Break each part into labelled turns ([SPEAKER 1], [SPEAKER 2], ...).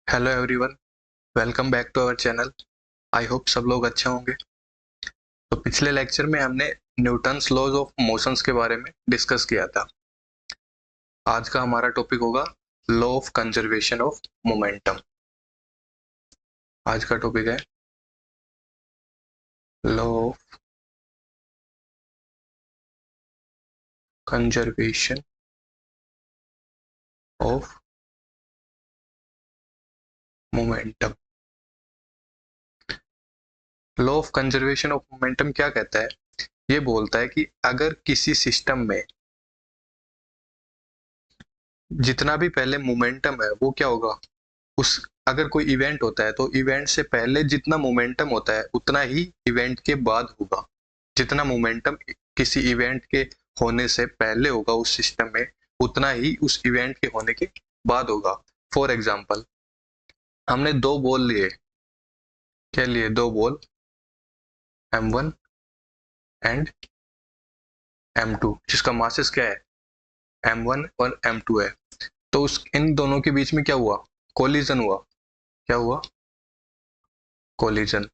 [SPEAKER 1] Hello everyone, welcome back to our channel. I hope सब लोग अच्छे होंगे। तो पिछले लेक्चर में हमने न्यूटन्स लॉज ऑफ मोशंस के बारे में डिस्कस किया था। आज का हमारा टॉपिक होगा law of conservation of momentum. आज का टॉपिक है law of conservation of momentum. Law of conservation of momentum क्या कहता है? ये बोलता है कि अगर किसी सिस्टम में जितना भी पहले मोमेंटम है वो क्या होगा, उस अगर कोई इवेंट होता है तो इवेंट से पहले जितना मोमेंटम होता है उतना ही इवेंट के बाद होगा। जितना मोमेंटम किसी इवेंट के होने से पहले होगा उस सिस्टम में, उतना ही उस इवेंट के होने के बाद होगा। फॉर एग्जाम्पल, हमने दो बॉल लिए। क्या लिए? दो बॉल, M1 एंड M2, जिसका मासेस क्या है? M1 और M2 है। तो उस इन दोनों के बीच में क्या हुआ? कोलिजन हुआ। क्या हुआ? कोलिजन।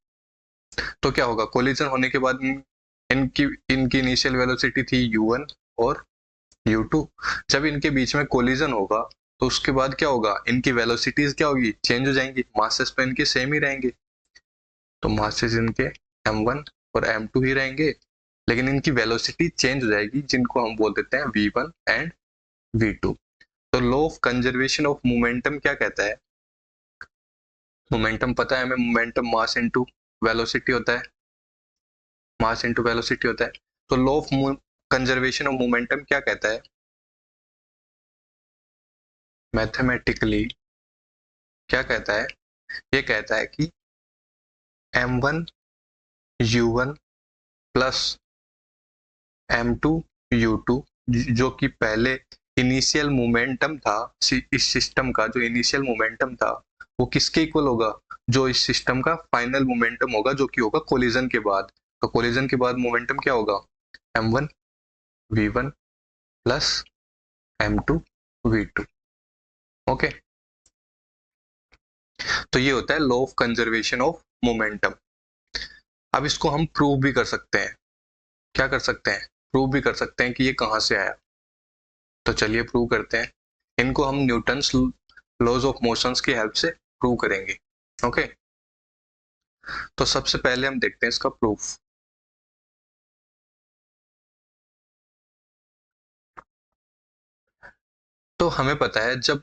[SPEAKER 1] तो क्या होगा? कोलिजन होने के बाद इनकी इनकी इनिशियल वेलोसिटी थी u1 और u2। जब इनके बीच में कोलिजन होगा तो उसके बाद क्या होगा? इनकी वेलोसिटीज क्या होगी? चेंज हो जाएंगी। मासेस तो इनके सेम ही रहेंगे, तो मासेस इनके m1 और m2 ही रहेंगे, लेकिन इनकी वेलोसिटी चेंज हो जाएगी, जिनको हम बोल देते हैं v1 एंड v2। तो law of conservation of momentum क्या कहता है? मोमेंटम पता है हमें, मोमेंटम मास इनटू वेलोसिटी होता है। मास इनटू वेलोसिटी होता है। तो law of conservation of momentum क्या कहता है? मैथमेटिकली क्या कहता है? ये कहता है कि m1 u1 plus m2 u2, जो कि पहले इनिशियल मोमेंटम था इस सिस्टम का, जो इनिशियल मोमेंटम था वो किसके इक्वल होगा? जो इस सिस्टम का फाइनल मोमेंटम होगा, जो कि होगा कोलिजन के बाद। तो कोलिजन के बाद मोमेंटम क्या होगा? m1 v1 plus m2 v2। Okay, तो ये होता है law of conservation of momentum. अब इसको हम प्रूव भी कर सकते हैं। क्या कर सकते हैं? प्रूव भी कर सकते हैं कि ये कहां से आया। तो चलिए प्रूव करते हैं। इनको हम न्यूटन्स लॉज ऑफ मोशंस की हेल्प से प्रूव करेंगे। ओके, तो सबसे पहले हम देखते हैं इसका प्रूफ। तो हमें पता है जब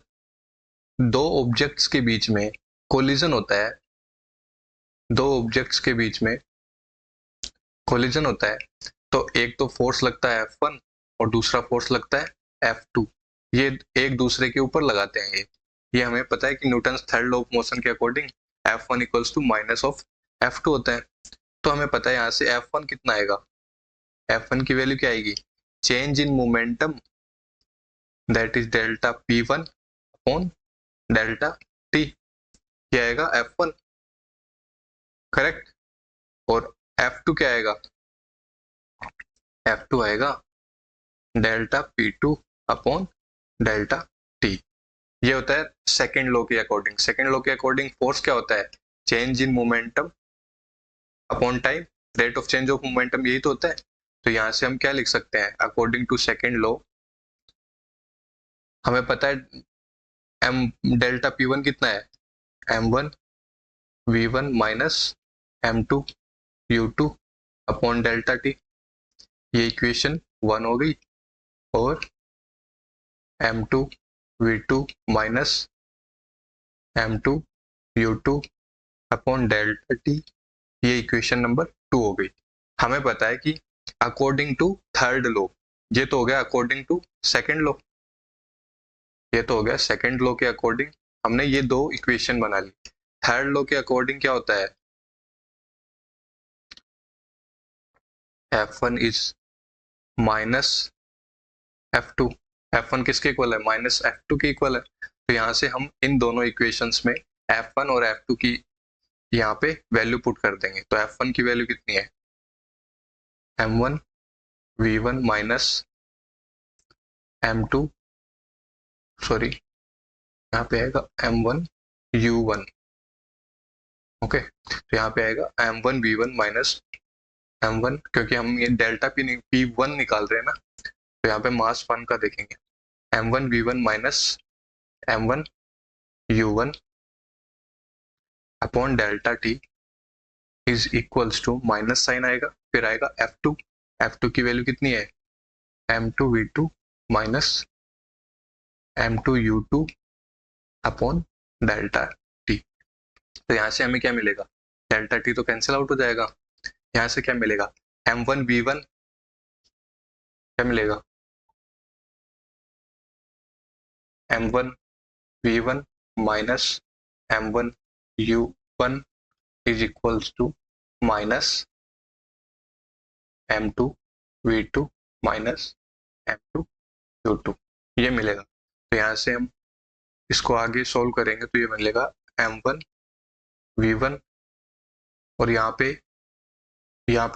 [SPEAKER 1] दो ऑब्जेक्ट्स के बीच में कोलिजन होता है, दो ऑब्जेक्ट्स के बीच में कोलिजन होता है, तो एक तो फोर्स लगता है F1 और दूसरा फोर्स लगता है F2। ये एक दूसरे के ऊपर लगाते हैं। ये हमें पता है कि Newton's third law of motion के according F1 equals to minus of F2 होता है। तो हमें पता है यहाँ से F1 कितना आएगा? F1 की वैल्यू क्या आएगी? Change in momentum, that is delta P1 upon delta T। क्या आएगा? F1, correct. और F2 क्या आएगा? F2 आएगा delta P2 upon delta T। ये होता है सेकेंड लॉ के अकॉर्डिंग। सेकेंड लॉ के अकॉर्डिंग फोर्स क्या होता है? Change in momentum upon time, rate of change of momentum, यही तो होता है। तो यहां से हम क्या लिख सकते हैं? अकॉर्डिंग टू सेकेंड लॉ हमें पता है एम डेल्टा P1 कितना है? M1 V1 minus M2 U2 upon delta T। ये इक्वेशन 1 हो गई। और M2 V2 minus M2 U2 upon delta T, ये इक्वेशन नंबर 2 हो गई। हमें पता है कि अकॉर्डिंग टू थर्ड लॉ, ये तो हो गया अकॉर्डिंग टू सेकेंड लॉ, ये तो हो गया सेकेंड लॉ के अकॉर्डिंग हमने ये दो इक्वेशन बना ली। थर्ड लॉ के अकॉर्डिंग क्या होता है? F1 is minus F2। F1 किसके इक्वल है? माइनस F2 के इक्वल है। तो यहाँ से हम इन दोनों इक्वेशंस में F1 और F2 की यहाँ पे वैल्यू पुट कर देंगे। तो F1 की वैल्यू कितनी है? M1 V1 minus M2, sorry यहाँ पे आएगा M1 u1। ओके, तो यहाँ पे आएगा m1v1 माइनस m1, क्योंकि हम ये डेल्टा p1 निकाल रहे हैं ना, तो यहाँ पे मास 1 का देखेंगे, m1v1 minus m1u1 upon delta t is equals to, minus sign आएगा, फिर आएगा f2 की वैल्यू कितनी है, m2v2 minus m2u2 upon delta t। तो यहाँ से हमें क्या मिलेगा, डेल्टा t तो कैंसिल आउट हो जाएगा, यहाँ से क्या मिलेगा, m1v1 क्या मिलेगा, m1v1 minus m1u1 is equals to minus m2v2 minus m2u2, ये मिलेगा। तो यहाँ से हम इसको आगे सोल्व करेंगे तो ये मिलेगा m1v1, और यहाँ पे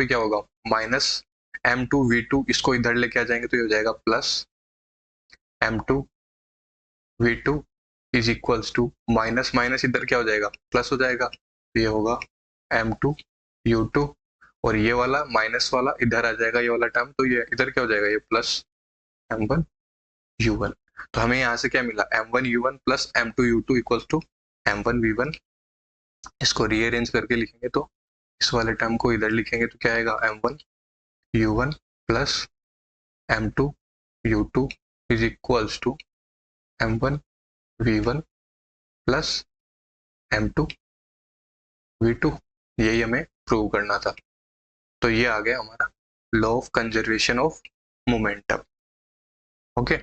[SPEAKER 1] क्या होगा, माइनस m2v2, इसको इधर लेके आ जाएंगे तो ये हो जाएगा plus m2v2 is equals to, minus minus इधर क्या हो जाएगा, प्लस हो जाएगा, तो ये होगा m2u2, और ये वाला माइनस वाला इधर आ जाएगा, ये वाला टर्म, तो ये इधर क्या हो जाएगा, ये प्लस m1u1। तो हमें यहाँ से क्या मिला, m1u1 plus m2u2 equals to m1v1। इसको रीअरेंज करके लिखेंगे तो इस वाले टर्म को इधर लिखेंगे तो क्या आएगा, m1u1 plus m2u2 is equals to m1v1 plus m2v2। यही हमें प्रूव करना था। तो ये आ गया हमारा law of conservation of momentum. Okay,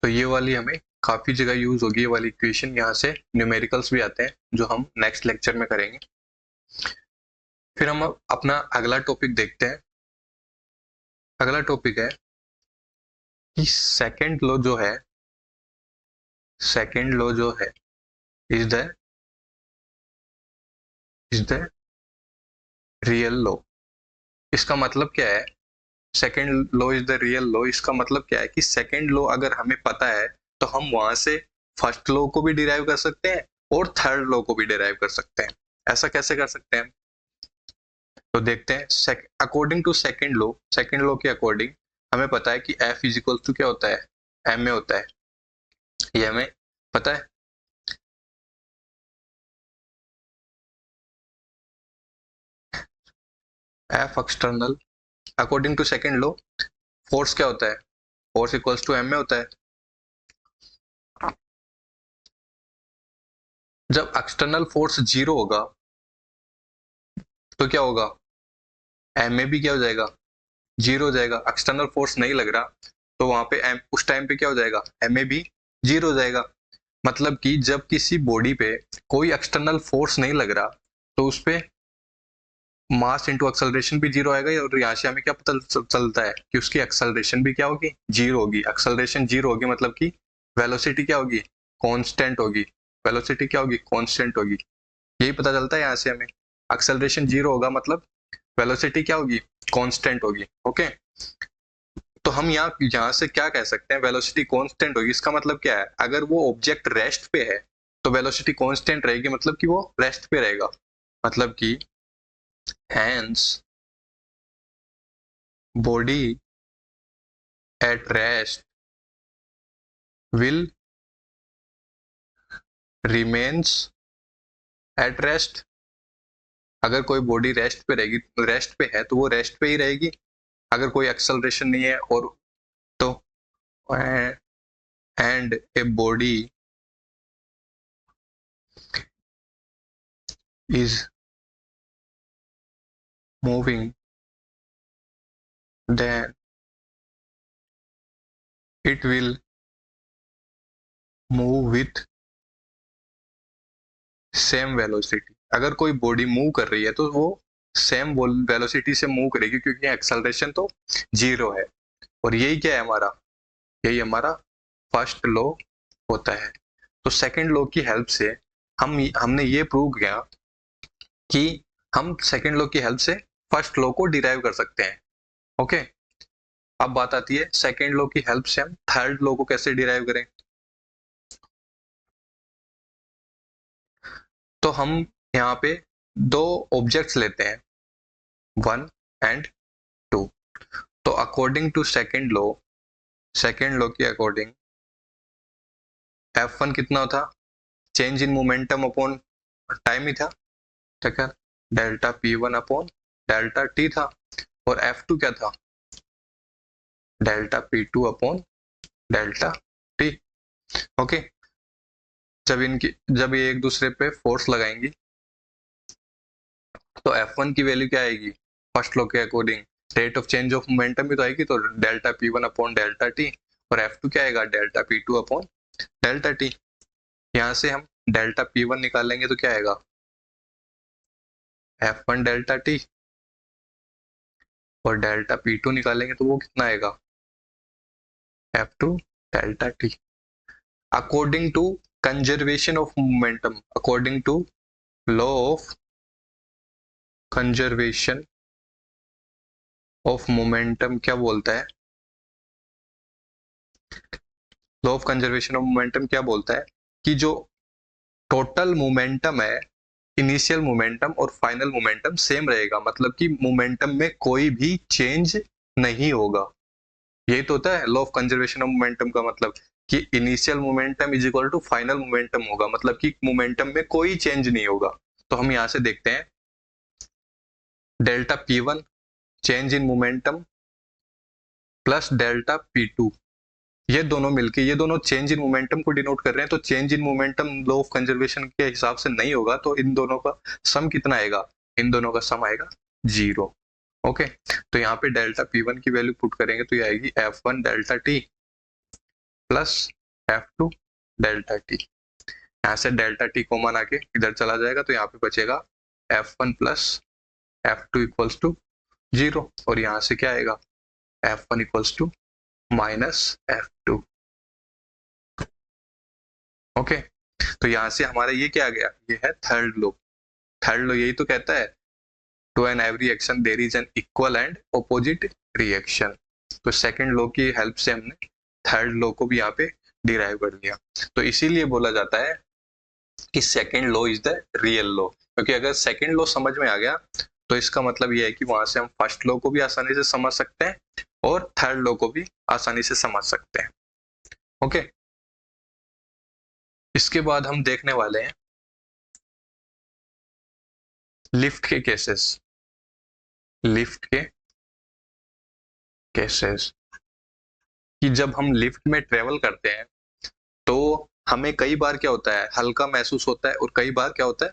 [SPEAKER 1] तो ये वाली हमें काफी जगह यूज होगी, ये वाली इक्वेशन, यहाँ से न्यूमेरिकल्स भी आते हैं जो हम नेक्स्ट लेक्चर में करेंगे। फिर हम अपना अगला टॉपिक देखते हैं। अगला टॉपिक है कि सेकंड लॉ जो है इज द रियल लॉ। इसका मतलब क्या है, second law is the real law, इसका मतलब क्या है कि सेकंड लॉ अगर हमें पता है तो हम वहां से फर्स्ट लॉ को भी डिराइव कर सकते हैं और थर्ड लॉ को भी डिराइव कर सकते हैं। ऐसा कैसे कर सकते हैं, तो देखते हैं। अकॉर्डिंग टू सेकंड लॉ के अकॉर्डिंग हमें पता है कि F इज इक्वल टू क्या होता है, एम ए होता है, ये हमें पता है। F external, according to second law force क्या होता है, force equals to M A होता है। जब एक्सटर्नल फोर्स जीरो होगा तो क्या होगा, एम ए भी क्या हो जाएगा, जीरो हो जाएगा। एक्सटर्नल फोर्स नहीं लग रहा तो वहां पे उस टाइम पे क्या हो जाएगा, एम ए भी जीरो हो जाएगा। मतलब कि जब किसी बॉडी पे कोई एक्सटर्नल फोर्स नहीं लग रहा तो उस पे मास इंटू एक्सेलरेशन भी जीरो आएगा, और यहाँ से हमें क्या पता चलता है कि उसकी एक्सेलरेशन भी क्या होगी, जीरो होगी। एक्सेलरेशन जीरो होगी मतलब कि वेलोसिटी क्या होगी, कांस्टेंट होगी। वेलोसिटी क्या होगी, कांस्टेंट होगी। यही पता चलता है यहाँ से हमें, एक्सेलरेशन जीरो होगा मतलब वेलोसिटी क्या होगी, कांस्टेंट होगी। ओके, तो हम यहाँ से क्या कह सकते हैं, वेलोसिटी कांस्टेंट होगी। इसका मतलब क्या है, अगर वो ऑब्जेक्ट रेस्ट पे है तो वेलोसिटी कांस्टेंट रहेगी, मतलब कि वो रेस्ट पे रहेगा। मतलब कि hence body at rest will remains at rest। अगर कोई बॉडी रेस्ट पे रहेगी, रेस्ट पे है तो वो रेस्ट पे ही रहेगी, अगर कोई एक्सेलरेशन नहीं है। और तो and a body is moving then it will move with same velocity. अगर कोई बॉडी मूव कर रही है तो वो सेम वेलोसिटी से मूव करेगी, क्योंकि एक्सेलरेशन तो जीरो है। और यही क्या है हमारा, यही हमारा फर्स्ट लॉ होता है। तो सेकंड लॉ की हेल्प से हमने ये प्रूव किया कि हम सेकंड लॉ की हेल्प से फर्स्ट लॉ को डिराइव कर सकते हैं। ओके, अब बात आती है सेकंड लॉ की हेल्प से हम थर्ड लॉ को कैसे डिराइव करें। तो हम यहाँ पे दो ऑब्जेक्ट्स लेते हैं, 1 एंड 2। तो अकॉर्डिंग टू सेकेंड लॉ के अकॉर्डिंग F1 कितना था, change in momentum upon time ही था, ठीक है, delta P1 upon delta T था। और F2 क्या था, delta P2 upon delta T। Okay, जब ये एक दूसरे पे फोर्स लगाएंगी तो F1 की वैल्यू क्या आएगी, फर्स्ट लॉ के according rate of change of momentum भी तो आएगी, तो delta P1 upon delta T। और F2 क्या आएगा, delta P2 upon delta T। यहाँ से हम डेल्टा P1 निकालेंगे तो क्या आएगा, F1 डेल्टा T। और डेल्टा P2 निकालेंगे तो वो कितना आएगा, F2 delta T। According to conservation of momentum, according to law of conservation of momentum क्या बोलता है, law of conservation of momentum क्या बोलता है कि जो टोटल मोमेंटम है, इनिशियल मोमेंटम और फाइनल मोमेंटम सेम रहेगा, मतलब कि मोमेंटम में कोई भी चेंज नहीं होगा। यही तो होता है law of conservation of momentum का मतलब, कि initial momentum is equal to final momentum होगा, मतलब कि मोमेंटम में कोई चेंज नहीं होगा। तो हम यहां से देखते हैं delta P1 change in momentum plus delta P2, ये दोनों मिलके ये दोनों चेंज इन मोमेंटम को डिनोट कर रहे हैं। तो change in momentum law of conservation के हिसाब से नहीं होगा, तो इन दोनों का सम कितना आएगा, इन दोनों का सम आएगा 0। ओके, तो यहाँ पे डेल्टा P1 की वैल्यू पुट करेंगे तो ये आएगी F1 delta T plus F2 delta T। यहाँ से डेल्टा T कॉमन आके इधर चला जाएगा, तो यहाँ पे बचेगा F1 plus F2 equals to 0। और यहाँ से क्या आएगा, F1 equals to minus F2। Okay, तो यहाँ से हमारा ये क्या आ गया, ये है थर्ड लॉ। थर्ड लॉ यही तो कहता है to an every action there is an equal and opposite reaction. तो सेकंड लॉ की हेल्प से हमने थर्ड लॉ को भी यहाँ पे डिराइव कर लिया। तो इसीलिए बोला जाता है कि second law is the real law, क्योंकि अगर सेकंड लॉ समझ में आ गया तो इसका मतलब ये है कि वहां से हम फर्स्ट लॉ को भी आसानी से समझ सकते हैं और थर्ड लॉ को भी आसानी से समझ सकते हैं। ओके, इसके बाद हम देखने वाले हैं लिफ्ट के केसेस। लिफ्ट के केसेस कि जब हम लिफ्ट में ट्रेवल करते हैं तो हमें कई बार क्या होता है, हल्का महसूस होता है, और कई बार क्या होता है,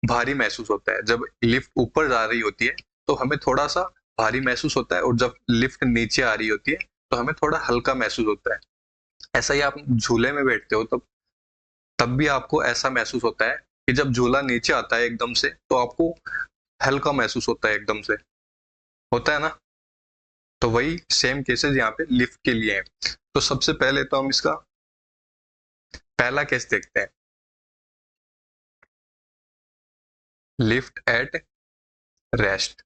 [SPEAKER 1] भारी महसूस होता है। जब लिफ्ट ऊपर जा रही होती है तो हमें थोड़ा सा भारी महसूस होता है, और जब लिफ्ट नीचे आ रही होती है तो हमें थोड़ा हल्का महसूस होता है। ऐसा ही आप झूले में बैठते हो तब भी आपको ऐसा महसूस होता है कि जब झूला नीचे आता है एकदम से तो आपको हल्का महसूस होता है एकदम से, होता है ना। तो वही सेम केसेस यहाँ पे लिफ्ट के लिए हैं। तो सबसे पहले तो हम इसका पहला केस देखते हैं, लिफ्ट एट रेस्ट।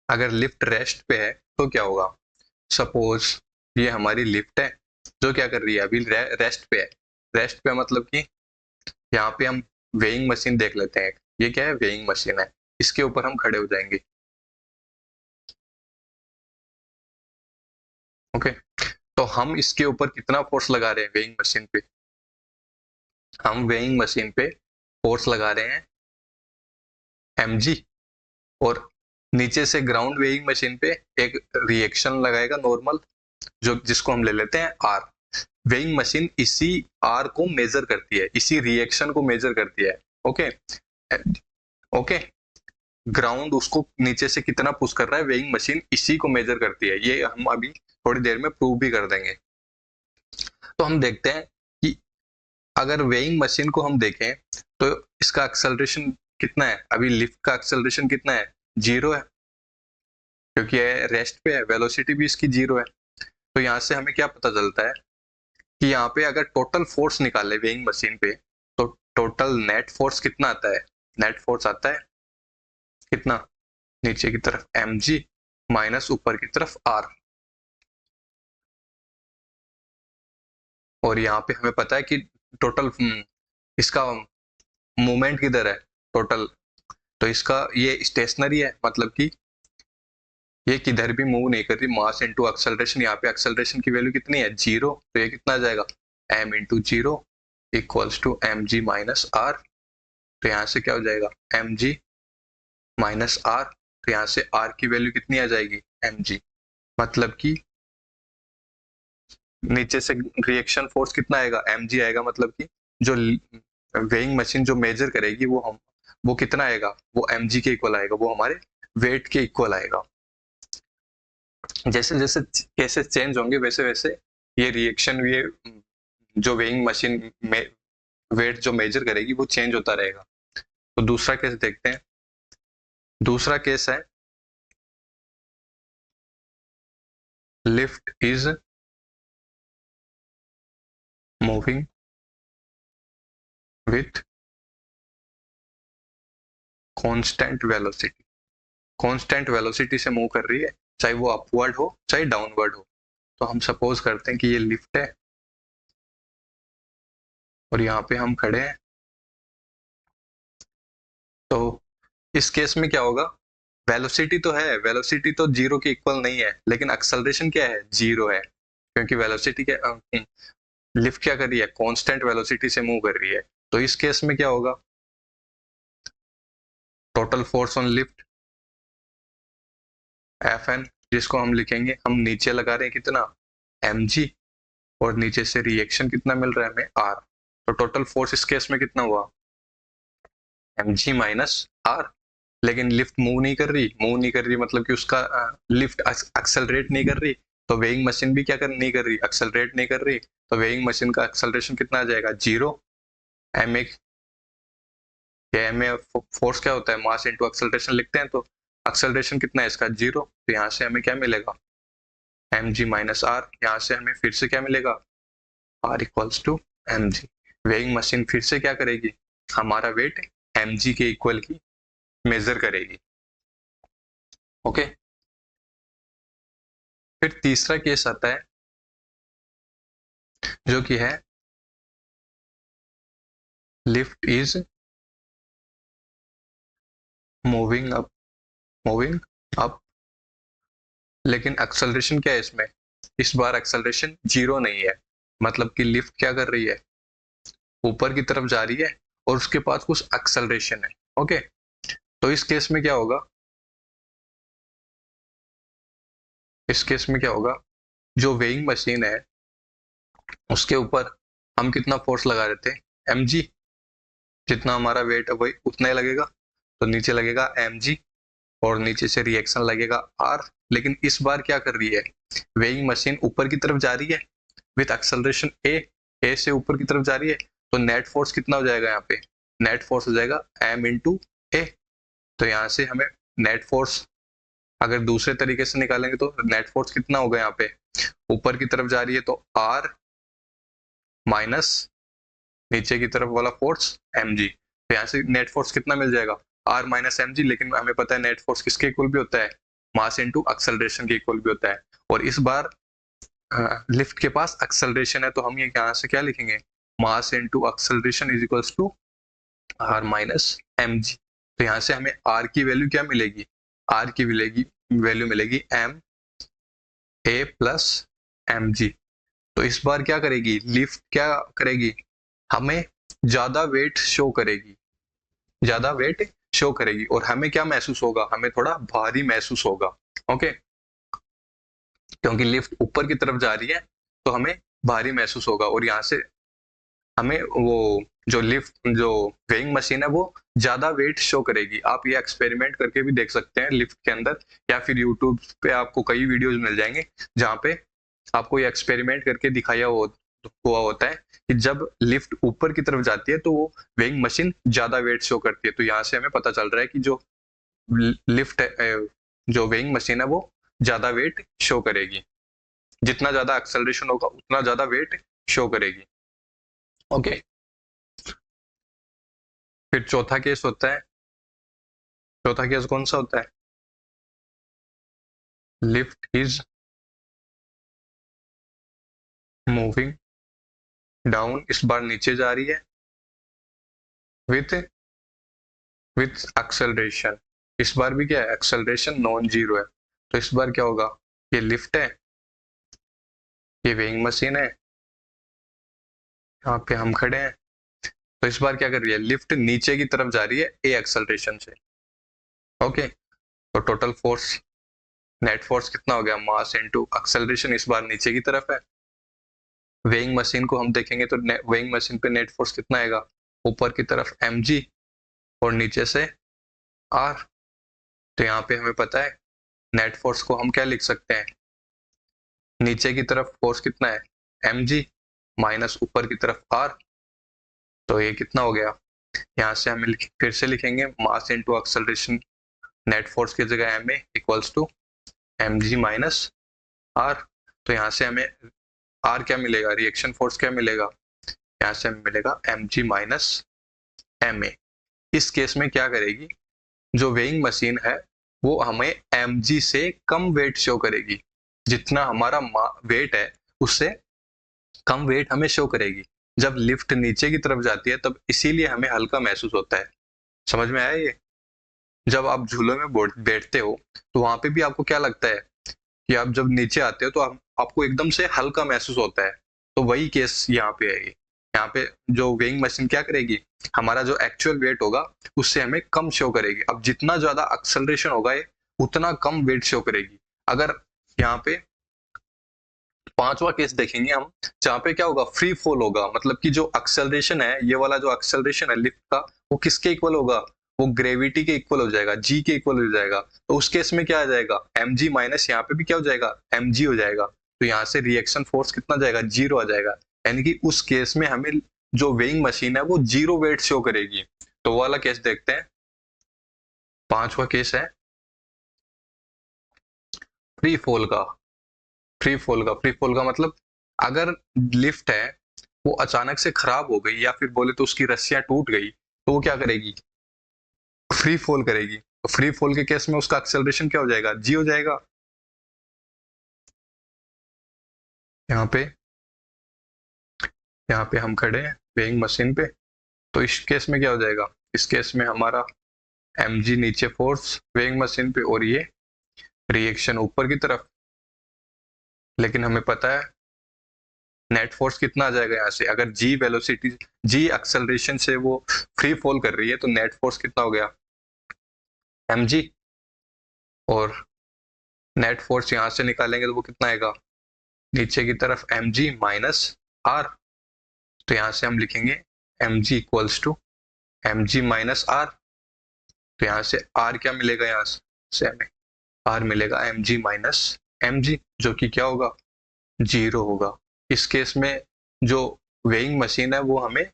[SPEAKER 1] अगर लिफ्ट रेस्ट पे है तो क्या होगा, सपोज ये हमारी लिफ्ट है जो क्या कर रही है, अभी रेस्ट पे है। रेस्ट पे मतलब कि यहाँ पे हम वेइंग मशीन देख लेते हैं। ये क्या है, वेइंग मशीन है, इसके ऊपर हम खड़े हो जाएंगे। ओके, तो हम इसके ऊपर कितना फोर्स लगा रहे हैं वेइंग मशीन पे, हम वेइंग मशीन पे फोर्स लगा रहे हैं mg, और नीचे से ग्राउंड वेइंग मशीन पे एक रिएक्शन लगाएगा नॉर्मल, जो जिसको हम ले लेते हैं r। वेइंग मशीन इसी r को मेजर करती है, इसी रिएक्शन को मेजर करती है। ओके ओके, ग्राउंड उसको नीचे से कितना पुश कर रहा है, वेइंग मशीन इसी को मेजर करती है। ये हम अभी थोड़ी देर में प्रूव भी कर देंगे। तो हम देखते हैं कि अगर वेइंग मशीन को हम देखें तो इसका एक्सेलरेशन कितना है, अभी लिफ्ट का एक्सेलरेशन कितना है, 0 है, क्योंकि ये रेस्ट पे है, वेलोसिटी भी इसकी 0 है। तो यहाँ से हमें क्या पता चलता है कि यहाँ पे अगर टोटल फोर्स निकाले वेइंग मशीन पे तो टोटल नेट फोर्स कितना आता है, नेट फोर्स आता है कितना, नीचे की तरफ mg माइनस ऊपर की तरफ r। और यहाँ पे हमें पता है कि टोटल इसका मूवमेंट किधर है, टोटल। तो इसका ये स्टेशनरी है, मतलब कि ये किधर भी मूव नहीं कर रही, मास इंटू एक्सेलरेशन। यहाँ पे एक्सेलरेशन की वैल्यू कितनी है, 0। तो ये कितना आ जाएगा, m into 0 equals to M G minus R. तो यहाँ से क्या हो जाएगा, एम जी माइनस आर। तो यहाँ से r की वैल्यू कितनी आ जाएगी, mg। मतलब कि नीचे से रिएक्शन फोर्स कितना आएगा, mg आएगा। मतलब कि जो वेइंग मशीन जो मेजर करेगी वो कितना आएगा, वो mg के इक्वल आएगा, वो हमारे वेट के इक्वल आएगा। जैसे जैसे केसेस चेंज होंगे वैसे वैसे ये रिएक्शन, ये जो वेइंग मशीन में वेट जो मेजर करेगी वो चेंज होता रहेगा। तो दूसरा केस देखते हैं। दूसरा केस है lift is moving with constant velocity. Constant velocity से मूव कर रही है, चाहे वो अपवर्ड हो चाहे डाउनवर्ड हो। तो हम सपोज करते हैं कि ये लिफ्ट है और यहाँ पे हम खड़े हैं। तो इस केस में क्या होगा, वेलोसिटी तो है, वेलोसिटी तो 0 के इक्वल नहीं है, लेकिन एक्सेलरेशन क्या है, 0 है। क्योंकि वेलोसिटी क्या, लिफ्ट क्या कर रही है, कांस्टेंट वेलोसिटी से मूव कर रही है। तो इस केस में क्या होगा, total force on lift F N, जिसको हम लिखेंगे, हम नीचे लगा रहे हैं कितना, mg, और नीचे से रिएक्शन कितना मिल रहा है हमें, r। तो टोटल फोर्स इस केस में कितना हुआ, mg माइनस r। लेकिन लिफ्ट मूव नहीं कर रही, मूव नहीं कर रही मतलब कि उसका लिफ्ट एक्सेलरेट नहीं कर रही। तो वेइंग मशीन भी क्या कर नहीं कर रही, एक्सेलरेट नहीं कर रही। तो वेइंग मशीन का एक्सेलरेशन कितना आ जाएगा, 0। M A, M A force क्या होता है, मास इंटू एक्सेलरेशन लिखते हैं। तो एक्सेलरेशन कितना है इसका, 0। तो यहाँ से हमें क्या मिलेगा, एम जी माइनस आर। यहाँ से हमें फिर से क्या मिलेगा, R equals to M G. Weighing machine फिर से क्या करेगी, हमारा वेट एम जी के इक्वल की मेजर करेगी। ओके। फिर तीसरा केस आता है जो कि है lift is moving up, moving up. लेकिन एक्सेलरेशन क्या है इसमें, इस बार एक्सेलरेशन 0 नहीं है। मतलब कि लिफ्ट क्या कर रही है, ऊपर की तरफ जा रही है और उसके पास कुछ एक्सेलरेशन है। ओके। तो इस केस में क्या होगा, इस केस में क्या होगा, जो वेइंग मशीन है उसके ऊपर हम कितना फोर्स लगा रहे थे, mg। जितना हमारा वेट है वही उतना ही लगेगा। तो नीचे लगेगा mg और नीचे से रिएक्शन लगेगा r। लेकिन इस बार क्या कर रही है, वेइंग मशीन ऊपर की तरफ जा रही है विथ एक्सेलरेशन a से ऊपर की तरफ जा रही है। तो नेट फोर्स कितना हो जाएगा, यहाँ पे नेट फोर्स हो जाएगा m इंटू ए। तो यहाँ से हमें नेट फोर्स अगर दूसरे तरीके से निकालेंगे तो नेट फोर्स कितना होगा, यहाँ पे ऊपर की तरफ जा रही है तो r माइनस नीचे की तरफ वाला फोर्स mg। तो यहाँ से नेट फोर्स कितना मिल जाएगा, r माइनस एम जी। लेकिन हमें पता है नेट फोर्स किसके इक्वल भी होता है, मास इनटू एक्सेलरेशन के इक्वल भी होता है। और इस बार लिफ्ट के पास एक्सेलरेशन है, तो हम ये यहाँ से क्या लिखेंगे, mass into acceleration is equals to r minus M G. तो यहाँ से हमें r की वैल्यू क्या मिलेगी, r की वैल्यू मिलेगी m a plus M G. तो इस बार क्या करेगी, लिफ्ट क्या करेगी, हमें ज्यादा वेट शो करेगी, ज्यादा वेट शो करेगी। और हमें क्या महसूस होगा, हमें थोड़ा भारी महसूस होगा। ओके। क्योंकि लिफ्ट ऊपर की तरफ जा रही है तो हमें भारी महसूस होगा। और यहाँ से हमें वो जो लिफ्ट जो वेइंग मशीन है वो ज्यादा वेट शो करेगी। आप ये एक्सपेरिमेंट करके भी देख सकते हैं लिफ्ट के अंदर, या फिर यूट्यूब पे आपको कई वीडियोस मिल जाएंगे जहाँ पे आपको ये एक्सपेरिमेंट करके दिखाया हुआ होता है कि जब लिफ्ट ऊपर की तरफ जाती है तो वो वेइंग मशीन ज्यादा वेट शो करती है। तो यहाँ से हमें पता चल रहा है कि जो लिफ्ट जो वेइंग मशीन है वो ज्यादा वेट शो करेगी। जितना ज्यादा एक्सेलरेशन होगा उतना ज्यादा वेट शो करेगी। ओके। फिर चौथा केस होता है, चौथा केस कौन सा होता है, लिफ्ट इज मूविंग डाउन। इस बार नीचे जा रही है विथ विथ एक्सेलरेशन। इस बार भी क्या है, एक्सेलरेशन नॉन जीरो है। तो इस बार क्या होगा, ये लिफ्ट है, ये वेइंग मशीन है, यहाँ पे हम खड़े हैं। तो इस बार क्या कर रही है, लिफ्ट नीचे की तरफ जा रही है ए एक्सेलरेशन से। ओके, तो टोटल फोर्स, नेट फोर्स कितना हो गया, मास इनटू एक्सेलरेशन, इस बार नीचे की तरफ है। वेइंग मशीन को हम देखेंगे तो वेइंग मशीन पे नेट फोर्स कितना आएगा, ऊपर की तरफ mg और नीचे से r। तो यहाँ पे हमें पता है नेट फोर्स को हम क्या लिख सकते हैं, नीचे की तरफ फोर्स कितना है mg माइनस ऊपर की तरफ r। तो ये कितना हो गया, यहाँ से हम फिर से लिखेंगे mass into acceleration, net force की जगह ma equals to mg minus r। तो यहाँ से हमें r क्या मिलेगा, रिएक्शन फोर्स क्या मिलेगा, यहाँ से हमें मिलेगा mg माइनस ma। इस केस में क्या करेगी, जो वेइंग मशीन है वो हमें mg से कम वेट शो करेगी, जितना हमारा वेट है उससे कम वेट हमें शो करेगी। जब लिफ्ट नीचे की तरफ जाती है तब इसीलिए हमें हल्का महसूस होता है। समझ में आया ये? जब आप झूले में बैठते हो तो वहां पे भी आपको क्या लगता है कि आप जब नीचे आते हो तो आपको एकदम से हल्का महसूस होता है। तो वही केस यहाँ पे है। यहाँ पे जो वेइंग मशीन क्या करेगी, हमारा जो एक्चुअल वेट होगा उससे हमें कम शो करेगी। अब जितना ज्यादा एक्सेलरेशन होगा ये उतना कम वेट शो करेगी। अगर यहाँ पे पांचवा केस देखेंगे हम, जहाँ पे क्या होगा, फ्री फॉल होगा, मतलब कि जो एक्सेलरेशन है, ये वाला जो एक्सेलरेशन है लिफ्ट का, वो किसके इक्वल होगा, वो ग्रेविटी के इक्वल हो जाएगा, जी के इक्वल हो जाएगा। तो उस केस में क्या आ जाएगा, mg माइनस, यहाँ पे भी क्या हो जाएगा, mg हो जाएगा। तो यहाँ से रिएक्शन फोर्स कितना जाएगा, जीरो आ जाएगा। यानी कि उस केस में हमें जो वेइंग मशीन है वो जीरो वेट शो करेगी। तो वो वाला केस देखते हैं। पांचवा केस है फ्री फॉल का। फ्री फॉल का मतलब, अगर लिफ्ट है वो अचानक से खराब हो गई या फिर बोले तो उसकी रस्सियां टूट गई, तो वो क्या करेगी, फ्री फॉल करेगी। तो फ्री फॉल के केस में उसका एक्सेलरेशन क्या हो जाएगा, जी हो जाएगा। यहाँ पे यहाँ पे हम खड़े हैं वेइंग मशीन पे, तो इस केस में क्या हो जाएगा, इस केस में हमारा mg नीचे फोर्स वेइंग मशीन पे और ये रिएक्शन ऊपर की तरफ। लेकिन हमें पता है नेट फोर्स कितना आ जाएगा यहाँ से, अगर g वेलोसिटी, g एक्सेलरेशन से वो फ्री फॉल कर रही है तो नेट फोर्स कितना हो गया, mg। और नेट फोर्स यहाँ से निकालेंगे तो वो कितना आएगा, नीचे की तरफ mg माइनस r। तो यहाँ से हम लिखेंगे mg equals to mg minus r। तो यहाँ से r क्या मिलेगा, यहाँ से हमें r मिलेगा mg माइनस mg, जो कि क्या होगा, जीरो होगा। इस केस में जो वेइंग मशीन है वो हमें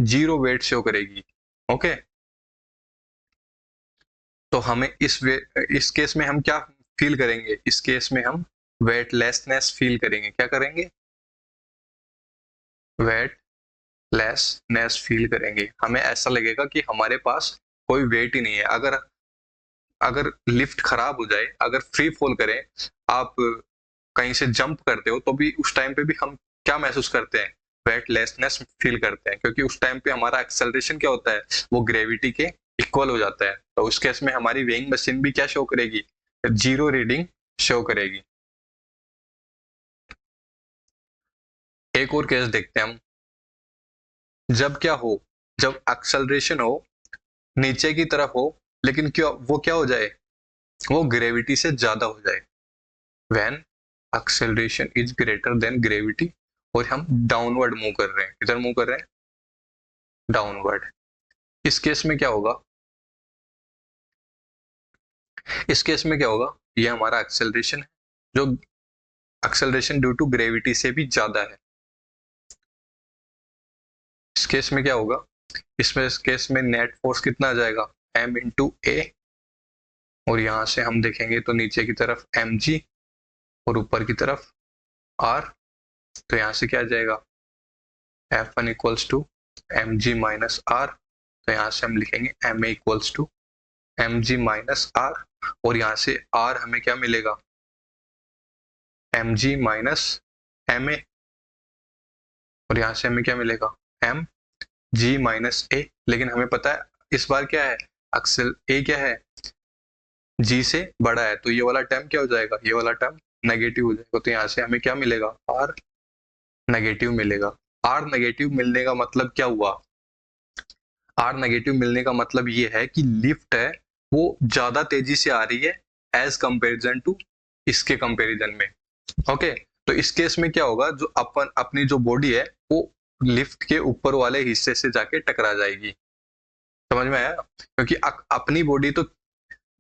[SPEAKER 1] जीरो वेट शो करेगी। ओके, तो हमें इस केस में हम क्या फील करेंगे, इस केस में हम वेटलेसनेस फील करेंगे। क्या करेंगे, वेटलेसनेस फील करेंगे। हमें ऐसा लगेगा कि हमारे पास कोई वेट ही नहीं है। अगर अगर लिफ्ट खराब हो जाए, अगर फ्री फॉल करें, आप कहीं से जंप करते हो तो भी उस टाइम पे भी हम क्या महसूस करते हैं, वेटलेसनेस फील करते हैं, क्योंकि उस टाइम पे हमारा एक्सेलरेशन क्या होता है, वो ग्रेविटी के इक्वल हो जाता है। तो उस केस में हमारी वेइंग मशीन भी क्या शो करेगी, जीरो रीडिंग शो करेगी। एक और केस देखते हैं हम, जब क्या हो, जब एक्सेलरेशन हो, नीचे की तरफ हो, लेकिन क्यों वो क्या हो जाए, वो ग्रेविटी से ज्यादा हो जाए। When acceleration is greater than gravity, और हम डाउनवर्ड मूव कर रहे हैं, किधर मूव कर रहे हैं, डाउनवर्ड। इस केस में क्या होगा, इस केस में क्या होगा, ये हमारा एक्सेलरेशन है, जो एक्सेलरेशन ड्यू टू ग्रेविटी से भी ज्यादा है। इस केस में क्या होगा, इस केस में नेट फोर्स कितना आ जाएगा, m इंटू ए, और यहां से हम देखेंगे तो नीचे की तरफ mg और ऊपर की तरफ r। तो यहां से क्या आ जाएगा, F1 equals to mg minus r। तो यहां से हम लिखेंगे ma equals to mg minus r, और यहां से r हमें क्या मिलेगा, mg माइनस ma, और यहां से हमें क्या मिलेगा, m जी माइनस ए, लेकिन हमें पता है इस बार क्या है, एक्सेल ए क्या है, जी से बड़ा है, तो ये वाला टर्म क्या हो जाएगा, ये वाला टर्म नेगेटिव हो जाएगा। तो यहाँ से हमें क्या मिलेगा, आर नेगेटिव मिलेगा। आर नेगेटिव मिलने का मतलब क्या हुआ, आर नेगेटिव मिलने का मतलब ये है कि लिफ्ट है वो ज्यादा तेजी से आ रही है एज कंपेरिजन टू इसके कंपैरिजन में। ओके, तो इस केस में क्या होगा, जो अपनी जो बॉडी है वो लिफ्ट के ऊपर वाले हिस्से से जाके टकरा जाएगी। समझ में आया, क्योंकि अपनी बॉडी तो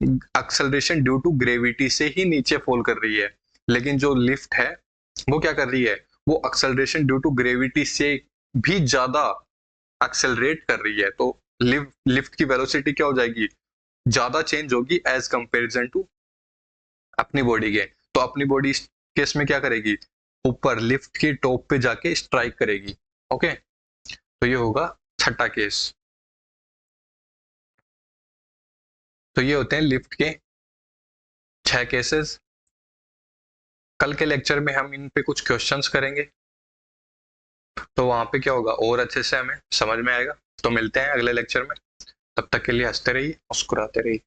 [SPEAKER 1] एक्सेलरेशन ड्यू टू ग्रेविटी से ही नीचे फॉल कर रही है, लेकिन जो लिफ्ट है वो क्या कर रही है, वो एक्सेलरेशन ड्यू टू ग्रेविटी से भी ज्यादा एक्सेलरेट कर रही है। तो लिफ्ट की वेलोसिटी क्या हो जाएगी, ज्यादा चेंज होगी एज कंपेरिजन टू अपनी बॉडी के। तो अपनी बॉडी इस केस में क्या करेगी, ऊपर लिफ्ट की टॉप पे जाके स्ट्राइक करेगी। ओके, तो ये होगा छठा केस। तो ये होते हैं लिफ्ट के 6 केसेस। कल के लेक्चर में हम इन पे कुछ क्वेश्चंस करेंगे, तो वहां पे क्या होगा और अच्छे से हमें समझ में आएगा। तो मिलते हैं अगले लेक्चर में, तब तक के लिए हंसते रहिए, मुस्कुराते रहिए।